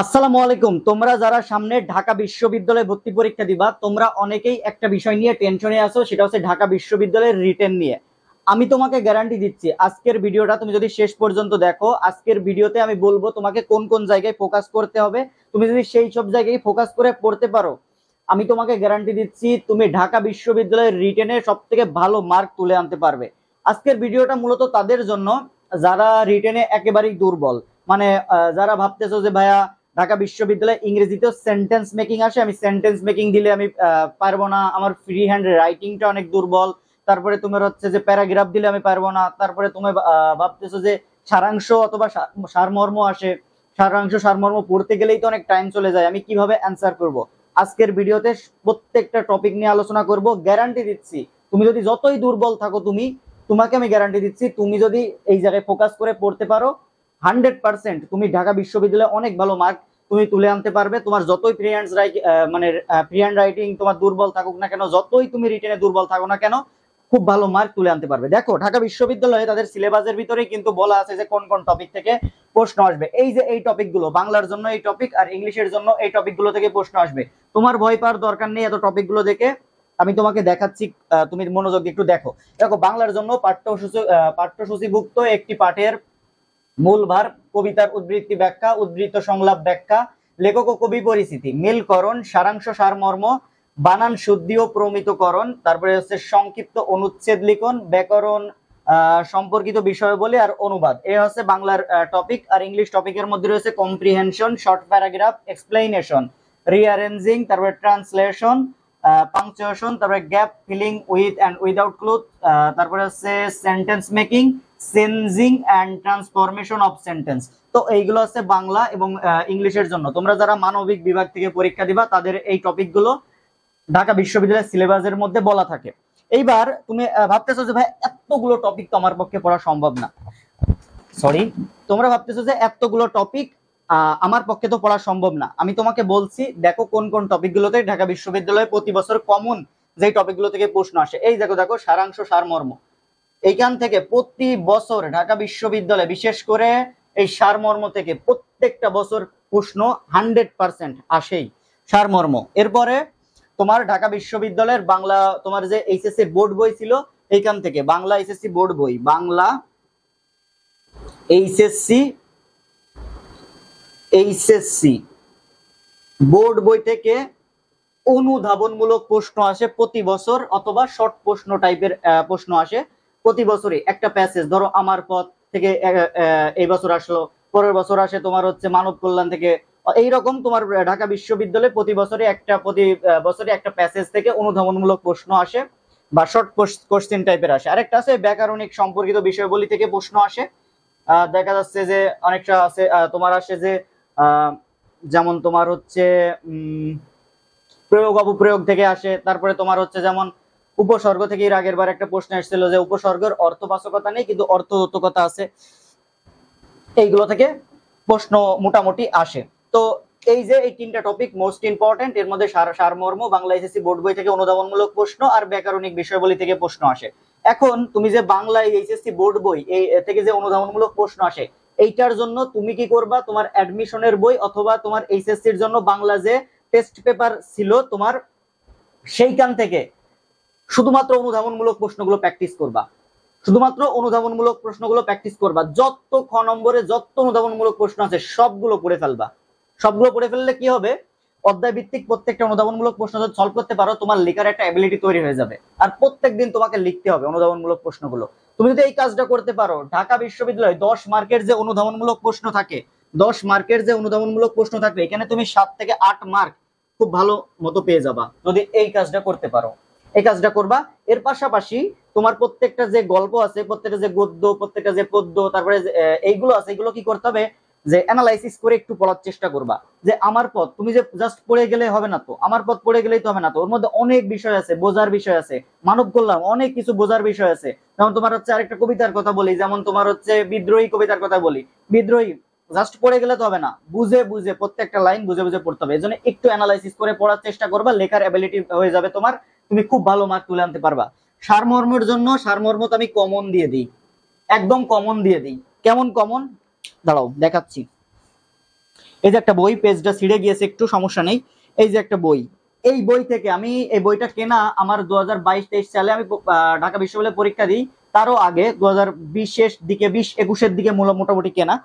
আসসালামু আলাইকুম। তোমরা যারা সামনে ঢাকা বিশ্ববিদ্যালয়ে ভর্তি পরীক্ষা দিবা, তোমরা অনেকেই একটা বিষয় নিয়ে টেনশনে আছো, সেটা হচ্ছে ঢাকা বিশ্ববিদ্যালয়ের রিটেন নিয়ে। আমি তোমাকে গ্যারান্টি দিচ্ছি, আজকের ভিডিওটা তুমি যদি শেষ পর্যন্ত দেখো, আজকের ভিডিওতে আমি বলবো তোমাকে কোন কোন জায়গায় ফোকাস করতে হবে। তুমি যদি সেই সব জায়গায় ফোকাস করে পড়তে পারো, আমি তোমাকে গ্যারান্টি দিচ্ছি তুমি ঢাকা বিশ্ববিদ্যালয়ের রিটেনে সব থেকে ভালো মার্ক তুলে আনতে পারবে। আজকের ভিডিওটা মূলত তাদের জন্য যারা রিটেনে একেবারেই দুর্বল, মানে যারা ভাবতেছো যে ভাইয়া ঢাকা বিশ্ববিদ্যালয়ে ইংরেজিতেও সেন্টেন্স মেকিং আসে, আমি সেন্টেন্স মেকিং দিলে আমি পারবো না, আমার ফ্রি হ্যান্ড রাইটিংটা অনেক দুর্বল, তারপরে তোমার হচ্ছে যে প্যারাগ্রাফ দিলে আমি পারবো না, তারপরে তুমি ভাবতেছো যে সারাংশ অথবা সারমর্ম আসে, সারাংশ সারমর্ম পড়তে গেলেই তো অনেক টাইম চলে যায়, আমি কিভাবে অ্যান্সার করব। আজকের ভিডিওতে প্রত্যেকটা টপিক নিয়ে আলোচনা করব। গ্যারান্টি দিচ্ছি তুমি যদি যতই দুর্বল থাকো, তোমাকে আমি গ্যারান্টি দিচ্ছি তুমি যদি এই জায়গায় ফোকাস করে পড়তে পারো, 100% তুমি ঢাকা বিশ্ববিদ্যালয়ে অনেক ভালো মার্ক তুমি তুলে আনতে পারবে। তোমার যতই ফ্রি হ্যান্ড মানে ফ্রি হ্যান্ড রাইটিং তোমার দুর্বল থাকুক না কেন, যতই তুমি রিটেনে দুর্বল থাকো না কেন, খুব ভালো মার্ক তুলে আনতে পারবে। দেখো, ঢাকা বিশ্ববিদ্যালয়ে তাদের সিলেবাসের ভিতরে কিন্তু বলা আছে যে কোন কোন টপিক থেকে প্রশ্ন আসবে। এই যে এই টপিকগুলো, বাংলার জন্য এই টপিক আর ইংলিশের জন্য এই টপিকগুলো থেকে প্রশ্ন আসবে। তোমার ভয় পাওয়ার দরকার নেই এত টপিকগুলো দেখে, আমি তোমাকে দেখাচ্ছি, তুমি মনোযোগ দিয়ে একটু দেখো। দেখো, বাংলার জন্য পাঠ্যসূচিভুক্ত একটি পাঠের মূল ভার, কবিতার উদ্ধৃতি ব্যাখ্যা, উদ্ধৃত সংলাপ ব্যাখ্যা, লেখক ও কবি পরিচিতি, মিলকরণ, সারাংশ সারমর্ম, বানান শুদ্ধি ও প্রমিতকরণ, তারপরে হচ্ছে সংক্ষিপ্ত অনুচ্ছেদ লিখন, ব্যাকরণ সম্পর্কিত বিষয়াবলী আর অনুবাদ। এই হচ্ছে বাংলার টপিক। আর ইংলিশ টপিকের মধ্যে রয়েছে comprehension, short paragraph, explanation, rearranging, তারপরে ট্রান্সলেশন, পাংচুয়েশন, তারপরে gap filling with and without close, তারপরে হচ্ছে sentence making, changing and transformation of sentence. তো এইগুলো হচ্ছে বাংলা এবং ইংলিশের জন্য। তোমরা যারা মানবিক বিভাগ থেকে পরীক্ষা দিবা, তাদের এই টপিকগুলো ঢাকা বিশ্ববিদ্যালয়ের সিলেবাসের মধ্যে বলা থাকে। এইবার তুমি ভাবতেছো যে ভাই এতগুলো টপিক তো আমার পক্ষে পড়া সম্ভব না, সরি, তোমরা ভাবতেছো যে এতগুলো টপিক আমার পক্ষে তো পড়া সম্ভব না। আমি তোমাকে বলছি, দেখো কোন কোন টপিকগুলোতে ঢাকা বিশ্ববিদ্যালয়ে প্রতি বছর কমন যে টপিকগুলো থেকে প্রশ্ন আসে। এই দেখো দেখো, সারাংশ সারমর্ম, এইখান থেকে প্রতি বছর ঢাকা বিশ্ববিদ্যালয়ে বিশেষ করে এই সারমর্ম থেকে প্রত্যেকটা বছর প্রশ্ন 100% আসেই সারমর্ম। এরপরে তোমার ঢাকা বিশ্ববিদ্যালয়ের বাংলা, তোমার যে এইচএসসি বোর্ড বই ছিল, এইখান থেকে বাংলা এইচএসসি বোর্ড বই, বাংলা এইচএসসি বোর্ড বই থেকে অনুধাবনমূলক প্রশ্ন আসে প্রতি বছর, অথবা শর্ট প্রশ্ন টাইপের প্রশ্ন আসে প্রতি বছরই। একটা প্যাসেজ ধরো, আমার পথ থেকে এই বছর আসলো, পরের বছর আসে তোমার হচ্ছে মানব কল্যাণ থেকে। এইরকম তোমার ঢাকা বিশ্ববিদ্যালয়ে প্রতি বছরে একটা প্যাসেজ থেকে অনুধাবনমূলক প্রশ্ন আসে বা শর্ট কোশ্চেন টাইপের আসে। আরেকটা আছে ব্যাকরণিক সম্পর্কিত বিষয়বলী থেকে প্রশ্ন আসে। দেখা যাচ্ছে যে অনেকটা আছে তোমার আসে যে যেমন তোমার হচ্ছে প্রয়োগ অপপ্রয়োগ থেকে আসে। তারপরে তোমার হচ্ছে যেমন উপসর্গ থেকে, এর আগের বার একটা প্রশ্ন এসেছিল যে উপসর্গের অর্থবাচকতা নেই কিন্তু অর্থদত্তকতা আছে, এইগুলো থেকে প্রশ্ন মোটামুটি আসে। তো এই যে এই তিনটা টপিক মোস্ট ইম্পর্টেন্ট, এর মধ্যে সারমর্ম, বাংলা এসএসসি বোর্ড বই থেকে অনুধাবনমূলক প্রশ্ন আর ব্যাকরণিক বিষয়বলী থেকে প্রশ্ন আসে। এখন তুমি যে বাংলা এইচএসসি বোর্ড বই এই থেকে যে অনুধাবনমূলক প্রশ্ন আসে, এইটার জন্য তুমি কি করবা, তোমার অ্যাডমিশনের বই অথবা তোমার এইচএসসির জন্য বাংলা যে টেস্ট পেপার ছিল তোমার, সেইখান থেকে শুধুমাত্র অনুধাবনমূলক প্রশ্নগুলো প্র্যাকটিস করবা, শুধুমাত্র অনুধাবনমূলক প্রশ্নগুলো প্র্যাকটিস করবা। যত খ নম্বরে যত অনুধাবনমূলক প্রশ্ন আছে সবগুলো পড়ে ফেলবা। সবগুলো পড়ে ফেললে কি হবে, অধ্যায় ভিত্তিক প্রত্যেকটা অনুধাবনমূলক প্রশ্ন যদি সলভ করতে পারো, তোমার লেখার একটা অ্যাবিলিটি তৈরি হয়ে যাবে। আর প্রত্যেকদিন তোমাকে লিখতে হবে অনুধাবনমূলক প্রশ্নগুলো। তুমি যদি এই কাজটা করতে পারো, ঢাকা বিশ্ববিদ্যালয়ে 10 মার্কের যে অনুধাবনমূলক প্রশ্ন থাকে, 10 মার্কের যে অনুধাবনমূলক প্রশ্ন থাকবে, এখানে তুমি 7 থেকে 8 মার্ক খুব ভালো মতো পেয়ে যাবা যদি এই কাজটা করতে পারো। এই কাজটা করবা। এর পাশাপাশি তোমার প্রত্যেকটা যে গল্প আছে, প্রত্যেকটা যে গদ্য, প্রত্যেকটা যে পদ্য, তারপরে এইগুলো আছে, এগুলো কি করতে হবে যে অ্যানালাইসিস করে একটু পড়ার চেষ্টা করবা। যে আমার পথ, তুমি যে জাস্ট পড়ে গেলে হবে না তো, আমার পথ পড়ে গেলেই তো হবে না তো, ওর মধ্যে অনেক বিষয় আছে, বোঝার বিষয় আছে, মানব কল্যাণ, অনেক কিছু বোঝার বিষয় আছে। যেমন তোমার হচ্ছে আরেকটা কবিতার কথা বলি, যেমন তোমার হচ্ছে বিদ্রোহী কবিতার কথা বলি। বিদ্রোহী জাস্ট পড়ে গেলে তো হবে না, বুঝে বুঝে প্রত্যেকটা লাইন বুঝে বুঝে পড়তে হবে। এই জন্য একটু অ্যানালাইসিস করে পড়ার চেষ্টা করবা, লেখার অ্যাবিলিটি হয়ে যাবে তোমার, তুমি খুব ভালো মার্ক তুলে আনতে পারবা। সারমর্মের জন্য সারমর্ম তো আমি কমন দিয়ে দিই, একদম কমন দিয়ে দিই। কেমন কমন, দাঁড়াও দেখাচ্ছি। এই যে একটা বই, পেজটা ছিঁড়ে গিয়েছে একটু, সমস্যা নেই। এই যে একটা বই, এই বই থেকে আমি, এই বইটা কেনা আমার 2022-23 সালে আমি ঢাকা বিশ্ববিদ্যালয়ে পরীক্ষা দিই, তারও আগে 2020-এর দিকে, 20-21-এর দিকে মোটামুটি কেনা।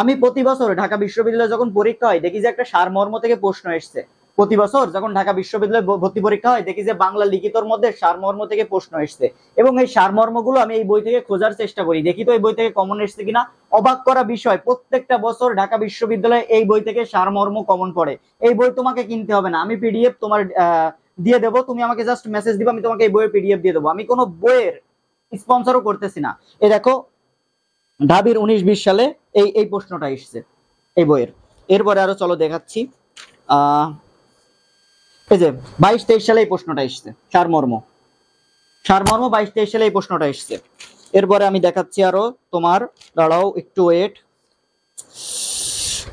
আমি প্রতি বছর ঢাকা বিশ্ববিদ্যালয়ে যখন পরীক্ষা হয় দেখি যে একটা সারমর্ম থেকে প্রশ্ন এসছে। প্রতি বছর যখন ঢাকা বিশ্ববিদ্যালয়ে ভর্তি পরীক্ষা হয় দেখি যে বাংলা লিখিতর মধ্যে সারমর্ম থেকে প্রশ্ন এসছে, এবং এই সারমর্মগুলো আমি এই বই থেকে খোঁজার চেষ্টা করি, দেখি তো এই বই থেকে কমন এসছে কিনা। অবাক করা বিষয়, প্রত্যেকটা বছর ঢাকা বিশ্ববিদ্যালয়ে এই বই থেকে সারমর্ম কমন পড়ে। এই বই তোমাকে কিনতে হবে না, আমি পিডিএফ তোমার দিয়ে দেবো, তুমি আমাকে জাস্ট মেসেজ দিবে, আমি তোমাকে এই বইয়ের পিডিএফ দিয়ে দেবো। আমি কোনো বইয়ের স্পন্সরও করতেছি না। এই দেখো ঢাবির 19-20 সালে এই এই প্রশ্নটা এসছে এই বইয়ের। এরপরে আরো চলো দেখাচ্ছি, এই যে 22-23 সালে এই প্রশ্নটা এসছে, সারমর্ম 22-23 সালে এই প্রশ্নটা এসছে। এরপরে আমি দেখাচ্ছি আরো তোমার, দাঁড়াও একটু ওয়েট,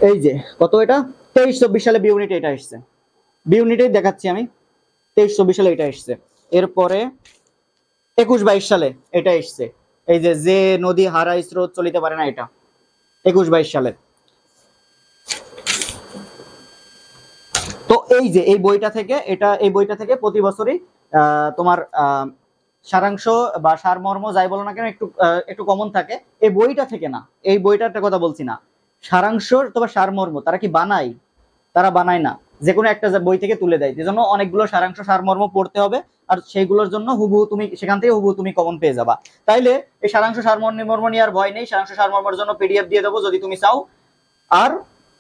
এই যে কত, এটা 23-24 সালে বি ইউনিট এটা এসছে, বি ইউনিটেই দেখাচ্ছি আমি, 23-24 সালে এটা এসছে। এরপরে 21-22 সালে এটা এসছে, এই যে নদী হারায় স্রোত চলিতে পারে না, এটা 21-22 সালে। তো এই যে এই বইটা থেকে, এই বইটা থেকে প্রতি বছরই তোমার সারাংশ বা সারমর্ম যাই বলো না কেন একটু একটু কমন থাকে। এই বইটা থেকে না, এই বইটার কথা বলছি না, সারাংশ অথবা সারমর্ম তারা কি বানায়? তারা বানায় না, যে কোনো একটা বই থেকে তুলে দেয়, যেজন্য অনেকগুলো সারাংশ সারমর্ম পড়তে হবে, আর সেইগুলোর জন্য হুবহু তুমি সেখান থেকে হুবহু তুমি কমন পেয়ে যাবা। তাইলে এই সারাংশ সারমর্ম নিয়ে আর ভয় নেই, সারাংশ সারমর্মের জন্য পিডিএফ দিয়ে দেবো যদি তুমি চাও। আর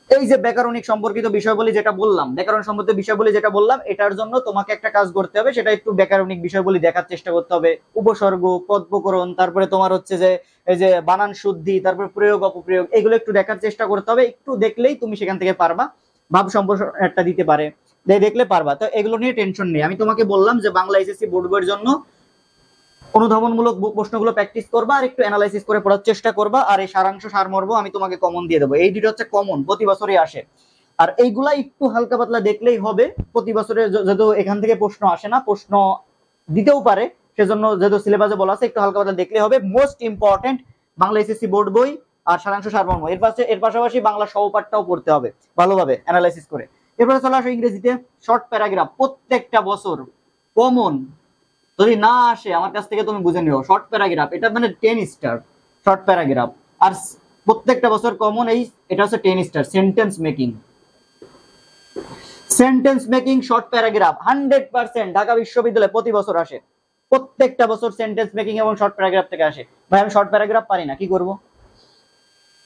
এই যে ব্যাকরণিক সম্পর্কিত বিষয়বলি যেটা বললাম, ব্যাকরণ সম্পর্কিত বিষয়বলি যেটা বললাম, এটার জন্য তোমাকে একটা কাজ করতে হবে, সেটা একটু ব্যাকরণিক বিষয়বলি দেখার চেষ্টা করতে হবে, উপসর্গ, পদপ্রকরণ, তারপরে তোমার হচ্ছে যে এই যে বানান শুদ্ধি, তারপরে প্রয়োগ অপপ্রয়োগ, এগুলো একটু দেখার চেষ্টা করতে হবে। একটু দেখলেই তুমি সেখান থেকে পারবা, ভাব সম্পর্ক একটা দিতে পারে, দেখলে পারবা। তো এগুলো নিয়ে টেনশন নেই। আমি তোমাকে বললাম যে বাংলা এসএসসি বোর্ড বইয়ের জন্য অনুধাবনমূলক প্রশ্নগুলো প্র্যাকটিস করবা, আর একটু অ্যানালাইসিস করে পড়ার চেষ্টা করবা, আর এই সারাংশ সারমর্ম আমি তোমাকে কমন দিয়ে দেবো। এই দুটো হচ্ছে কমন, প্রতি বছরই আসে। আর এইগুলা একটু হালকা পাতলা দেখলেই হবে, প্রতি বছরে যেহেতু এখান থেকে প্রশ্ন আসে না, প্রশ্ন দিতেও পারে, সেজন্য যেহেতু সিলেবাসে বলা আছে একটু হালকা পাতলা দেখলেই হবে। Most important Bangla SSC board বই আর সারাংশ সারমর্ম, এর পাশাপাশি বাংলা সহপাঠটাও পড়তে হবে ভালোভাবে অ্যানালাইসিস করে। এরপরে চলে আসো ইংরেজিতে শর্ট প্যারাগ্রাফ, প্রত্যেকটা বছর কমন। যদি না আসে আমার কাছ থেকে তুমি বুঝে নিও, শর্ট প্যারাগ্রাফ এটা মানে 10 স্টার শর্ট প্যারাগ্রাফ। আর প্রত্যেকটা বছর কমন এই, এটা হচ্ছে 10 star sentence making short paragraph 100% Dhaka বিশ্ববিদ্যালয়ে প্রতি বছর আসে, প্রত্যেকটা বছর সেন্টেন্স মেকিং এবং শর্ট প্যারাগ্রাফ থেকে আসে। ভাই আমি শর্ট প্যারাগ্রাফ পারি না, কি করব?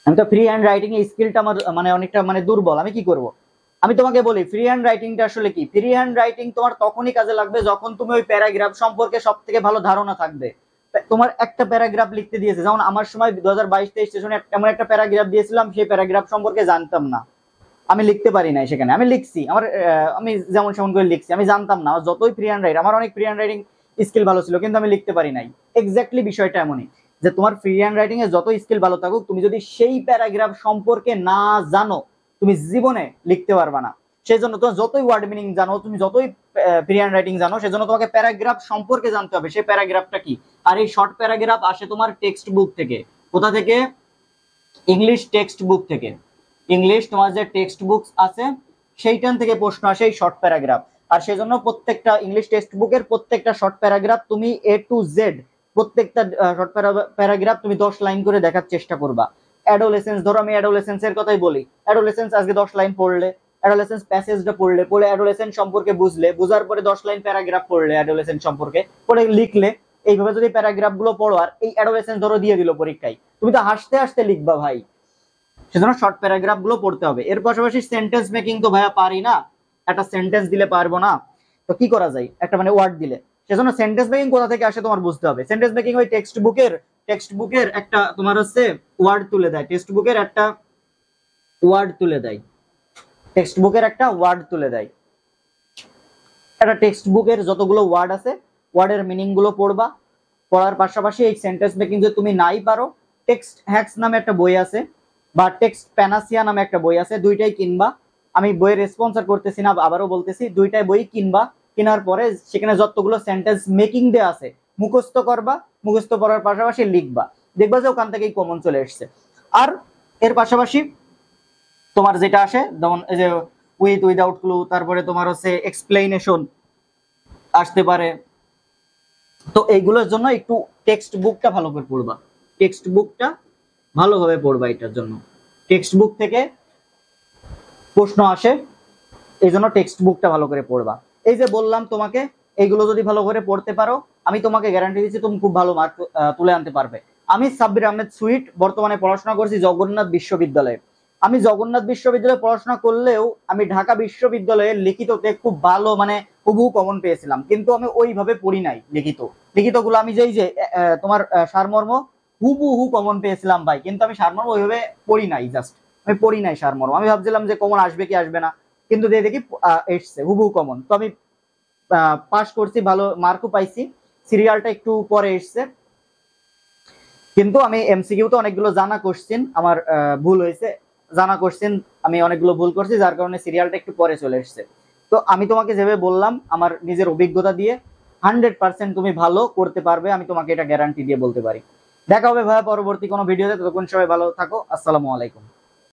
আমি তো ফ্রি হ্যান্ড রাইটিং এর স্কিলটা আমার মানে অনেকটা মানে দুর্বল, আমি কি করব? আমি তোমাকে বলি ফ্রি হ্যান্ড রাইটিংটা আসলে কি। ফ্রি হ্যান্ড রাইটিং তোমার তখনই কাজে লাগবে যখন তুমি ওই প্যারাগ্রাফ সম্পর্কে সব থেকে ভালো ধারণা থাকবে। তোমার একটা প্যারাগ্রাফ লিখতে দিয়েছে, যেমন আমার সময় 2022-23 সেশনে এমন একটা প্যারাগ্রাফ দিয়েছিলাম, সেই প্যারাগ্রাফ সম্পর্কে জানতাম না, আমি লিখতে পারি নাই। সেখানে আমি লিখছি, আমি যেমন সেমন করে লিখছি, আমি জানতাম না। যতই ফ্রি হ্যান্ড রাইট, আমার অনেক ফ্রি হ্যান্ড রাইটিং স্কিল ভালো ছিল, কিন্তু আমি লিখতে পারি নাই। এক্স্যাক্টলি বিষয়টা এমনই, যে তোমার ফ্রি হ্যান্ড রাইটিং এ যত স্কিল ভালো থাকুক, তুমি যদি সেই প্যারাগ্রাফ সম্পর্কে না জানো, তুমি জীবনে লিখতে পারবা না। সেই জন্য তোমার যতই ওয়ার্ড মিনিং জানো, তুমি যতই ফ্রি হ্যান্ড রাইটিং জানো, সেজন্য তোমাকে প্যারাগ্রাফ সম্পর্কে জানতে হবে, সেই প্যারাগ্রাফটা কি। আর এই শর্ট প্যারাগ্রাফ আসে তোমার টেক্সট বুক থেকে। কোথা থেকে? ইংলিশ টেক্সট বুক থেকে। ইংলিশ তোমার যে টেক্সট বুক আছে সেইখান থেকে প্রশ্ন আসে এই শর্ট প্যারাগ্রাফ। আর সেজন্য প্রত্যেকটা ইংলিশ টেক্সট বুকের প্রত্যেকটা শর্ট প্যারাগ্রাফ তুমি A to Z, প্রত্যেকটা শর্ট প্যারাগ্রাফ তুমি 10 লাইন করে দেখার চেষ্টা করবা। অ্যাডোলেসেন্স, ধরো আমি অ্যাডোলেসেন্স এর কথাই বলি, অ্যাডোলেসেন্স আজকে 10 লাইন পড়লে, অ্যাডোলেসেন্স প্যাসেজটা পড়লে, অ্যাডোলেসেন্স সম্পর্কে বুঝলে, বুঝার পরে 10 লাইন প্যারাগ্রাফ পড়লে অ্যাডোলেসেন্স সম্পর্কে, পড়ে লিখলে। এইভাবে যদি প্যারাগ্রাফ গুলো পড়ো, আর এই অ্যাডোলেসেন্স ধরো দিয়ে দিল পরীক্ষায়, তুমি তো হাসতে হাসতে লিখবা ভাই। সেজন্য শর্ট প্যারাগ্রাফ গুলো পড়তে হবে। এর পাশাপাশি সেন্টেন্স মেকিং তো ভাইয়া পারি না, একটা সেন্টেন্স দিলে পারবো না, তো কি করা যায়? একটা মানে ওয়ার্ড দিলে। সেজন্য সেন্টেন্স মেকিং কোথা থেকে আসে তোমার বুঝতে হবে। সেন্টেন্স মেকিং ওই টেক্সট বুকের একটা তোমার হচ্ছে ওয়ার্ড তুলে দেয়, টেক্সট বুকের একটা ওয়ার্ড তুলে দেয়, টেক্সট বুকের একটা ওয়ার্ড তুলে দেয়। একটা টেক্সট বুকের যতগুলো ওয়ার্ড আছে, ওয়ার্ডের মিনিং গুলো পড়বা। পড়ার পাশাপাশি এই সেন্টেন্স মেকিং যদি তুমি নাই পারো, টেক্সট হ্যাক্স নামে একটা বই আছে, বা টেক্সট প্যানাসিয়া নামে একটা বই আছে, দুইটাই কিনবা। আমি বইয়ের স্পন্সর করতেছি না, আবারও বলতেছি, দুইটাই বই কিনবা। কেনার পরে সেখানে যতগুলো সেন্টেন্স মেকিং দেয়া আছে মুখস্থ করবা, মুখস্থ করার পাশাপাশি লিখবা, দেখবা যে ওখান থেকেই কমন চলে এসছে। আর এর পাশাপাশি তোমার যেটা আসে, যেমন এই যে উইথ উইদাউট ক্লু, তারপরে তোমার হচ্ছে এক্সপ্লেনেশন আসতে পারে। তো এইগুলোর জন্য একটু টেক্সট বুকটা ভালো করে পড়বা, টেক্সট বুকটা ভালোভাবে পড়বা। এটার জন্য টেক্সট বুক থেকে প্রশ্ন আসে, এই জন্য টেক্সট বুকটা ভালো করে পড়বা। এই যে বললাম তোমাকে, এইগুলো যদি ভালো করে পড়তে পারো, আমি তোমাকে গ্যারান্টি দিচ্ছি তুমি খুব ভালো মার্ক তুলে আনতে পারবে। আমি সাব্বির আহমেদ সুইট বর্তমানে পড়াশোনা করছি জগন্নাথ বিশ্ববিদ্যালয়ে। আমি জগন্নাথ বিশ্ববিদ্যালয়ে পড়াশোনা করলেও আমি ঢাকা বিশ্ববিদ্যালয়ে লিখিততে খুব ভালো মানে হুবহু কমন পেয়েছিলাম, কিন্তু আমি ওইভাবে পড়ি নাই লিখিত গুলো। আমি যেই যে তোমার সারমর্ম হুবহু কমন পেয়েছিলাম ভাই, কিন্তু আমি সারমর্ম ওইভাবে পড়ি নাই, জাস্ট আমি পড়ি নাই সারমর্ম। আমি ভাবছিলাম যে কমন আসবে কি আসবে না, কিন্তু দিয়ে দেখি এসছে হুবহু কমন। তো আমি পাস করছি, ভালো মার্কও পাইছি। সিরিয়ালটা একটু পরে এসছে, কিন্তু আমি এমসিকিউ তো অনেকগুলো জানা কোশ্চেন আমার ভুল হয়েছে, জানা কোশ্চেন আমি অনেকগুলো ভুল করছি, যার কারণে সিরিয়ালটা একটু পরে চলে এসছে। তো আমি তোমাকে যেভাবে বললাম আমার নিজের অভিজ্ঞতা দিয়ে 100% তুমি ভালো করতে পারবে, আমি তোমাকে এটা গ্যারান্টি দিয়ে বলতে পারি। দেখা হবে ভাইয়া পরবর্তী কোনো ভিডিওতে, ততক্ষণ সবাই ভালো থাকো। আসসালামু আলাইকুম।